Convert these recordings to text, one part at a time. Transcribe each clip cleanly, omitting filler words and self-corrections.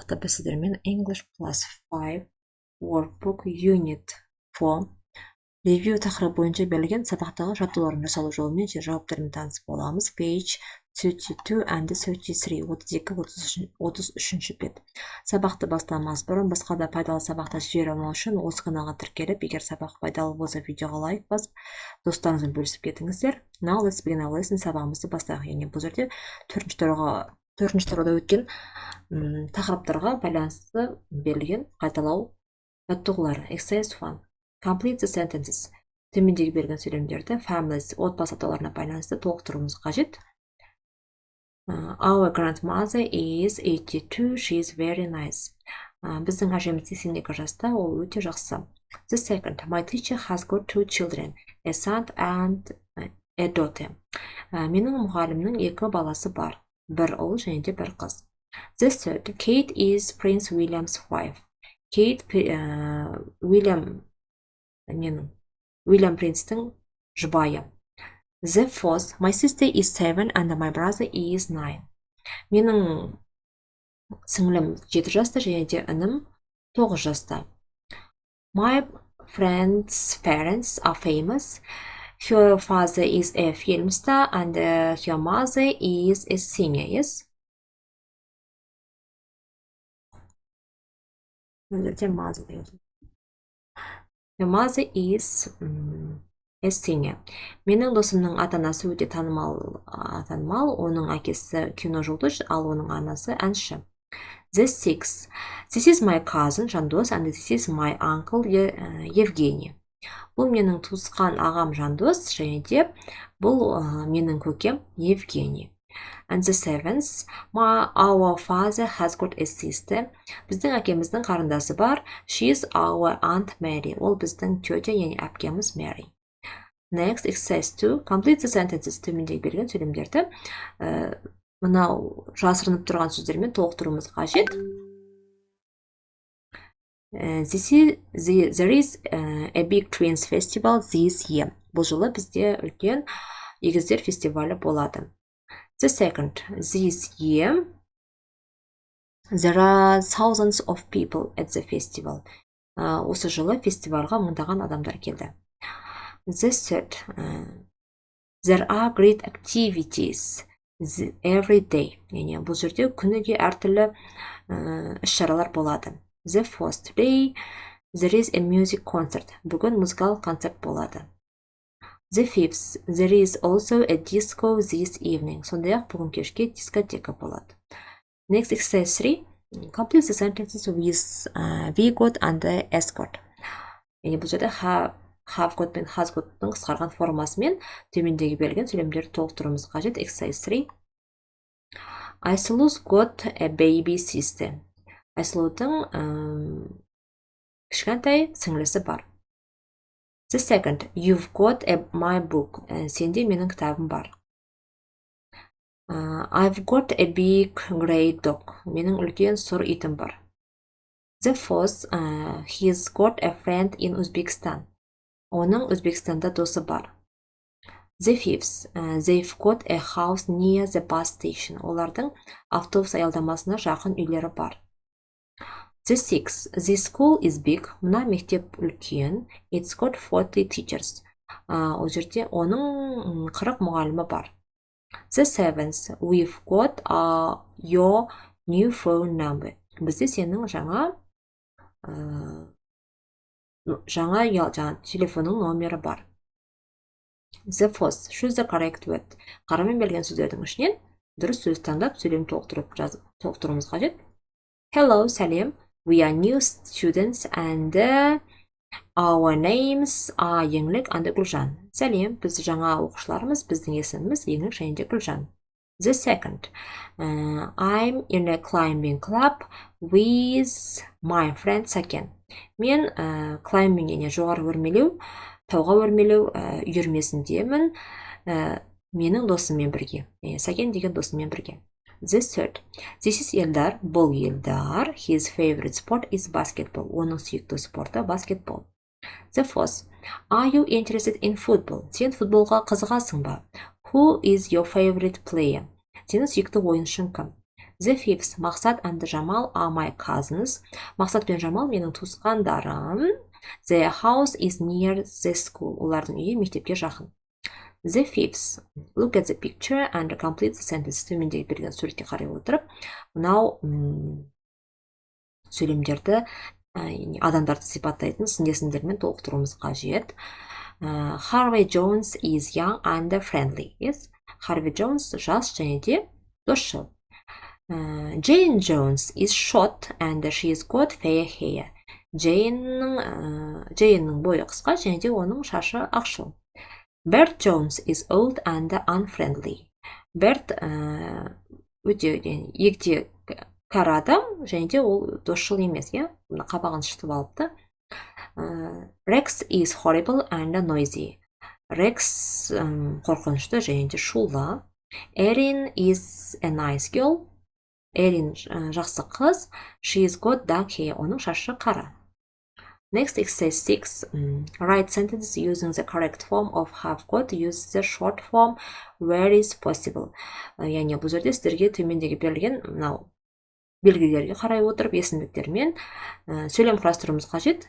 сабақта біз сіздермен English plus 5 workbook unit 4 review тақырыбы бойынша берілген сабақтағы жаттығулардың жасалу жолымен жауаптарымен танысып боламыз. Page 32 and 33, 32-33 бет. Сабақты бастамас бұрын басқа да пайдалы сабақта жібере алмау үшін осы каналға тіркеліп, егер сабақ пайдалы болса видеоға лайк басып, достарыңызбен бөлісіп кетіңіздер. Now let's begin our lesson. Сабағымызды бастайық. Яғни бұл жерде төртінші тарауда өткен тақырыптарға байланысты берілген қайталау жаттығулары. Exercise 1. Complete the sentences. Төмендегі берген сөйлемдерді families, отбасы атауларына байланысты толықтыруымыз қажет. Our grandmother is 82. She is very nice. Біздің әжеміз 82 жаста, ол өте жақсы. The second. My teacher has got 2 children, a son and a daughter. Менің мұғалімнің 2 баласы бар. Бір ұл және де бір қыз. The third. Kate is Prince William's wife. Kate William Принцтің жұбайы. The fourth. My sister is 7 and my brother is 9. Менің сіңлім 7 жаста және де інім 9 жаста. My friend's parents are famous. Her father is a film star and her mother is a singer. Yes? Her mother is a singer. Менің досымның ата-анасы өте танымал, оның әкесі кино жұлдыз, ал оның анасы әнші. The sixth. This is my cousin, Жандос, and this is my uncle, Евгений. Бұл менің туысқан ағам Жандос, және де бұл менің көкем Евгений. And the seventh. Our father has got a sister. Біздің әкеміздің қарындасы бар. She is our aunt Mary. Ол біздің тетя, яғни әпкеміз Mary. Next, exercise 2. Complete the sentences. Төмендегі берген сөйлемдерді мынау жасырынып тұрған сөздермен толықтыруымыз қажет. There is a big twins festival this year. Бұл жылы бізде үлкен егіздер фестивалі болады. The second. This year there are thousands of people at the festival. Осы жылы фестивальға мыңдаған адамдар келді. The third. There are great activities every day. Яғни бұл жерде күніге әртүрлі іс-шаралар болады. The fourth. Today there is a music concert. Бүгін музыкалық концерт болады. The fifth. There is also a disco this evening. Сондай-ақ бүгін кешке дискотека болады. Next, exercise 3. Complete the sentences with we got and has got. Яғни бұл жерде have got пен has got-тың қысқарған формасымен төмендегі берілген сөйлемдерді толықтыруымыз қажет. Exercise 3. Айсұлу's got a baby sister. Айсұлудың кішкентай сіңлісі бар. The second. You've got my book. Сенде менің кітабым бар. I've got a big grey dog. Менің үлкен сұр итім бар. The fourth. He's got a friend in Uzbekistan. Оның Өзбекстанда досы бар. The fifth. They've got a house near the bus station. Олардың автобус аялдамасына жақын үйлері бар. The sixth. This school is big. Мына мектеп үлкен. It's got 40 teachers. Ол жерде оның 40 мұғалімі бар. The seventh. We've got your new phone number. Бізде сенің жаңа телефонның номері бар. The fourth. Choose the correct word. Қарамен берген сөздердің ішінен дұрыс сөз таңдап сөйлем толықтыруымыз қажет. Hello, сәлем. We are new students and our names are Еңлік and Гүлжан. Сәлем, біз жаңа оқушыларымыз, біздің есіміміз Еңлік және де Гүлжан. The second. I'm in a climbing club with my friend Сәкен. Мен climbing яғни жоғары өрмелеу, тауға өрмелеу үйірмесіндемін менің досыммен бірге. Сәкен деген досыммен бірге. The third. This is Елдар. Бұл Елдар. His favorite sport is basketball. Оның сүйікті спорты баскетбол. The fourth. Are you interested in football? Сен футболға қызығасың ба? Who is your favorite player? Сенің сүйікті ойыншың кім? The fifth, Мақсат and Жамал are my cousins. Мақсат пен Жамал менің туысқандарым. Their house is near the school. Олардың үйі мектепке жақын. The fifth, look at the picture and complete the sentence. Төмендегі берген суретке қарай отырып, мынау сөйлемдерді адамдарды сипаттайтын сын есімдермен толықтыруымыз қажет. Harvey Jones is young and friendly. Yes, Harvey Jones жас және де досшыл. Jane Jones is short and she's got fair hair. Джейннің бойы қысқа және де оның шашы ақшыл. Bert Jones is old and unfriendly. Берт өте егде кәрі адам және де ол досшыл емес, қабағын шытып алыпты. Rex is horrible and noisy. Rex қорқынышты және де шулы. Erin is a nice girl. Erin жақсы қыз. She's got dark hair. Оның шашы қара. Next exercise 6. Write sentences using the correct form of have got. Use the short form where is possible. Яғни бұл жерде сіздерге төмендегі берілген мынау белгілерге қарай отырып есімдіктермен сөйлем құрастыруымыз қажет.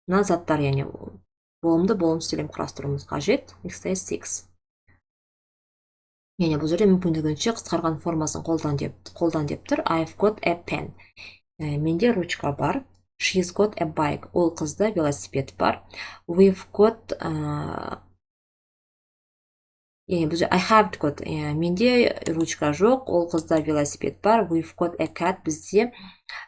Мына заттар, яғни болымды сөйлем құрастыруымыз қажет. Exercise 6. Яғни бұл жерде мүмкіндігінше қысқарған формасын қолдан деп тұр. I've got a pen. Менде ручка бар. She's got a bike. Ол қызда велосипед бар. We've got I have got. Менде ручка жоқ. Ол қызда велосипед бар. We've got a cat. Бізде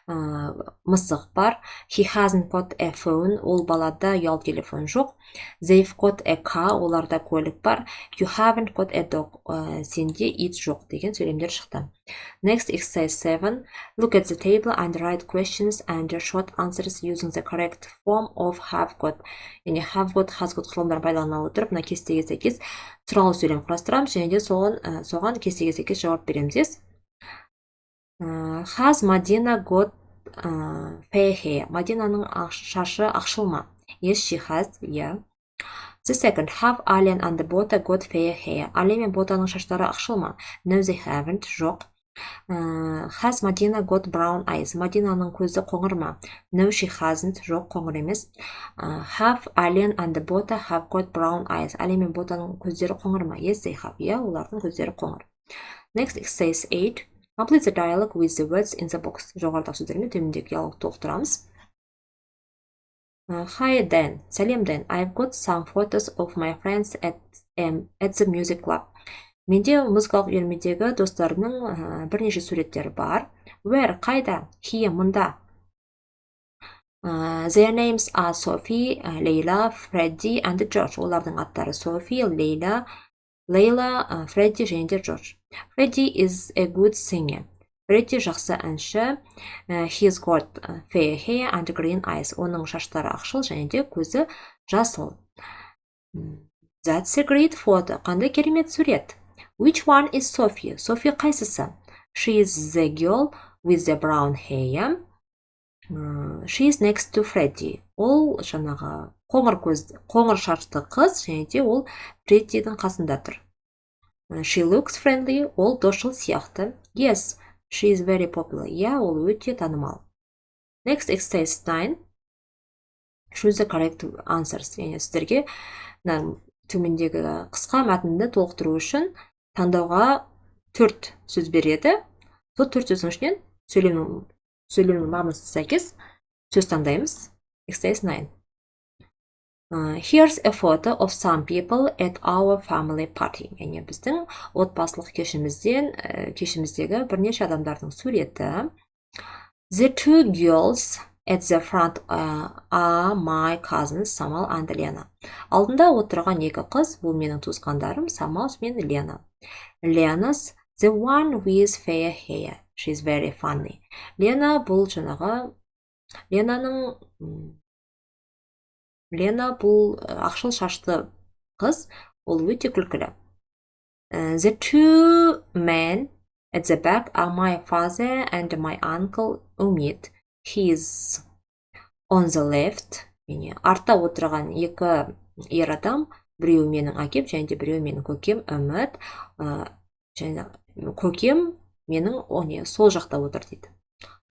мысық бар. He hasn't got a phone. Ол балада ұялы телефон жоқ. They've got a car. Оларда көлік бар. You haven't got a dog. Сенде ит жоқ деген сөйлемдер шықты. Next, exercise 7. Look at the table and write questions and short answers using the correct form of have got. Яғни have got, has got құрылымдарын пайдалана отырып, мына кестеге сәйкес сұрау сөйлем құрастырамыз және де соған кестеге сәйкес жауап береміз. Has Madina got fair hair? Мадинаның шашы ақшыл ма? Yes, she has. Yeah. The second, have Alien and Bota got fair hair? Али мен Ботаның шаштары ақшыл ма? No, they haven't. Жоқ. Has Madina got brown eyes? Мадинаның көзі қоңыр ма? No, she hasn't. Жоқ, қоңыр емес. Have Alien and Bota have got brown eyes? Али мен Ботаның көздері қоңыр ма? Yes, they have. Yeah, олардың көздері қоңыр. Next, exercise 8. Complete the dialogue with the words in the box. Жоғарыдағы сөздермен төмендегі диалог толықтырамыз. Hi Dan. Сәлем Dan. I've got some photos of my friends at the music club. Менде музыкалық үйірмедегі достарымның бірнеше суреттері бар. Where? Қайда? Here, мұнда. Their names are Sophie, Leila, Freddie and George. Олардың аттары Sophie, Leila, Freddie және де George. Freddie is a good singer. Freddie жақсы әнші. He's got fair hair and green eyes. Оның шаштары ақшыл және де көзі жасыл. That's a great photo. Қандай керемет сурет. Which one is Sophie? Sophie қайсысы? She is the girl with the brown hair. She is next to Freddie. Ол жаңағы қоңыр шашты қыз және де ол Фреддидің қасында тұр. She looks friendly. Ол досшыл сияқты. Yes, she is very popular. Yeah, ол өте танымал. Next, exercise 9. Choose the correct answers. Яғни сіздерге төмендегі қысқа мәтінді толықтыру үшін таңдауға 4 сөз береді. Сол 4 сөздің ішінен сөйлемнің мағынасына сәйкес сөз таңдаймыз. Exercise 9. Here's a photo of some people at our family party. Яғни біздің отбасылық кешіміздегі бірнеше адамдардың суреті. The two girls at the front are my cousins, Самал and Lena. Алдында отырған екі қыз, бұл менің туысқандарым, Самал мен Lena. Lena's the one with fair hair. She's very funny. Lena бұл жаңағы Lena бұл ақшыл шашты қыз, ол өте күлкілі. The two men at the back are my father and my uncle Umid. He is on the left. Артта отырған екі ер адам, біреуі менің әкем және де біреуі менің көкем Үміт. Көкем менің сол жақта отыр дейді.